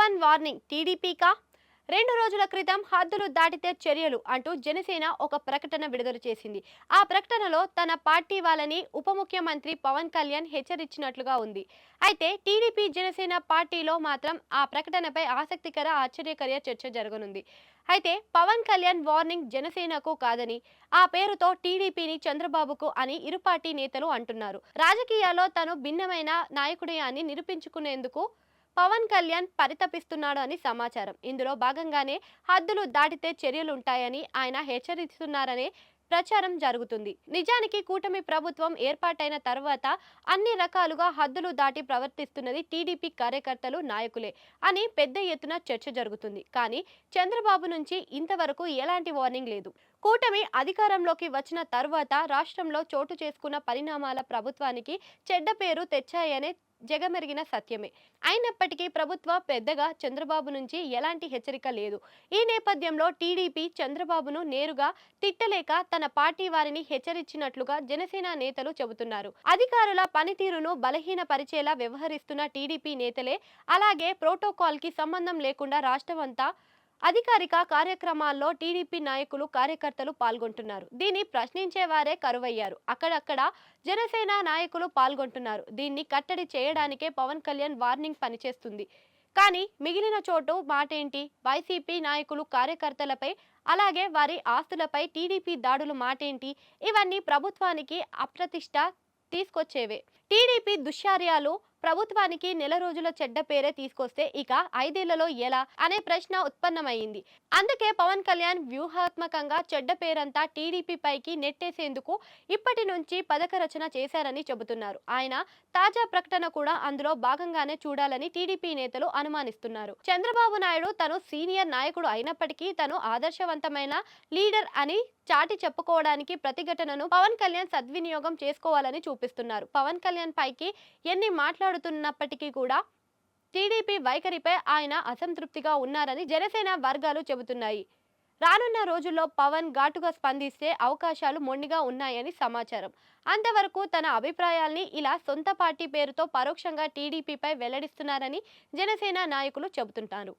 Pawan warning టీడీపీకా? 2 రోజుల క్రితం హద్దులు దాటితే చర్యలు అంటూ జనసేన ఒక ప్రకటన విడుదల చేసింది. ఆ ప్రకటనలో తన పార్టీ వాళ్ళని ఉప ముఖ్యమంత్రి పవన్ కళ్యాణ్ హెచ్చరించినట్లుగా ఉంది. అయితే టీడీపీ జనసేన పార్టీలో మాత్రం ఆ ప్రకటనపై ఆసక్తికర ఆశ్చర్యకర చర్చ జరగనుంది. అయితే పవన్ కళ్యాణ్ వార్నింగ్ జనసేనకు కాదని, ఆ పేరుతో టీడీపీని చంద్రబాబుకు అని ఇరు పార్టీ నేతలు అంటున్నారు. రాజకీయాల్లో తను భిన్నమైన నాయకుడే అని నిరూపించుకునేందుకు పవన్ కళ్యాణ్ పరితపిస్తున్నాడు అని సమాచారం. ఇందులో భాగంగానే హద్దులు దాటితే చర్యలుంటాయని ఆయన హెచ్చరిస్తున్నారనే ప్రచారం జరుగుతుంది. నిజానికి కూటమి ప్రభుత్వం ఏర్పాటైన తర్వాత అన్ని రకాలుగా హద్దులు దాటి ప్రవర్తిస్తున్నది టీడీపీ కార్యకర్తలు, నాయకులే అని పెద్ద ఎత్తున చర్చ జరుగుతుంది. కానీ చంద్రబాబు నుంచి ఇంతవరకు ఎలాంటి వార్నింగ్ లేదు. కూటమి అధికారంలోకి వచ్చిన తర్వాత రాష్ట్రంలో చోటు చేసుకున్న పరిణామాల ప్రభుత్వానికి చెడ్డ పేరు తెచ్చాయనే జగమెరిగిన సత్యమే. అయినప్పటికీ ప్రభుత్వ పెద్దగా చంద్రబాబు నుంచి ఎలాంటి హెచ్చరిక లేదు. ఈ నేపథ్యంలో టీడీపీ చంద్రబాబును నేరుగా తిట్టలేక తన పార్టీ వారిని హెచ్చరించినట్లుగా జనసేన నేతలు చెబుతున్నారు. అధికారుల పనితీరును బలహీనపరిచేలా వ్యవహరిస్తున్న టీడీపీ నేతలే అలాగే ప్రోటోకాల్ కి సంబంధం లేకుండా రాష్ట్రమంతా అధికారిక కార్యక్రమాల్లో టీడీపీ నాయకులు, కార్యకర్తలు పాల్గొంటున్నారు. దీన్ని ప్రశ్నించే వారే కరువయ్యారు. అక్కడక్కడ జనసేన నాయకులు పాల్గొంటున్నారు. దీన్ని కట్టడి చేయడానికే పవన్ కళ్యాణ్ వార్నింగ్ పనిచేస్తుంది. కానీ మిగిలిన చోటు మాటేంటి? వైసీపీ నాయకులు, కార్యకర్తలపై అలాగే వారి ఆస్తులపై టీడీపీ దాడులు మాటేంటి? ఇవన్నీ ప్రభుత్వానికి అప్రతిష్ట తీసుకొచ్చేవే. టీడీపీ దుశ్చర్యలు ప్రభుత్వానికి నెల రోజుల చెడ్డ పేరే తీసుకొస్తే ఇక 5 ఏళ్లలో ఎలా అనే ప్రశ్న ఉత్పన్నమైంది. అందుకే పవన్ కళ్యాణ్ వ్యూహాత్మకంగా చెడ్డ పేరంతా టీడీపీ పైకి నెట్టేసేందుకు ఇప్పటి నుంచి పథక రచన చేశారని చెబుతున్నారు. ఆయన తాజా ప్రకటన కూడా అందులో భాగంగానే చూడాలని టీడీపీ నేతలు అనుమానిస్తున్నారు. చంద్రబాబు నాయుడు తను సీనియర్ నాయకుడు అయినప్పటికీ తను ఆదర్శవంతమైన లీడర్ అని చాటి చెప్పుకోవడానికి ప్రతిఘటనను పవన్ కళ్యాణ్ సద్వినియోగం చేసుకోవాలని చూపిస్తున్నారు. పవన్ కళ్యాణ్ పైకి ఎన్ని మాట్లాడుతున్నప్పటికీ కూడా టీడీపీ వైఖరిపై ఆయన అసంతృప్తిగా ఉన్నారని జనసేన వర్గాలు చెబుతున్నాయి. రానున్న రోజుల్లో పవన్ ఘాటుగా స్పందిస్తే అవకాశాలు మొండిగా ఉన్నాయని సమాచారం. అంతవరకు తన అభిప్రాయాల్ని ఇలా సొంత పార్టీ పేరుతో పరోక్షంగా టీడీపీపై వెల్లడిస్తున్నారని జనసేన నాయకులు చెబుతుంటారు.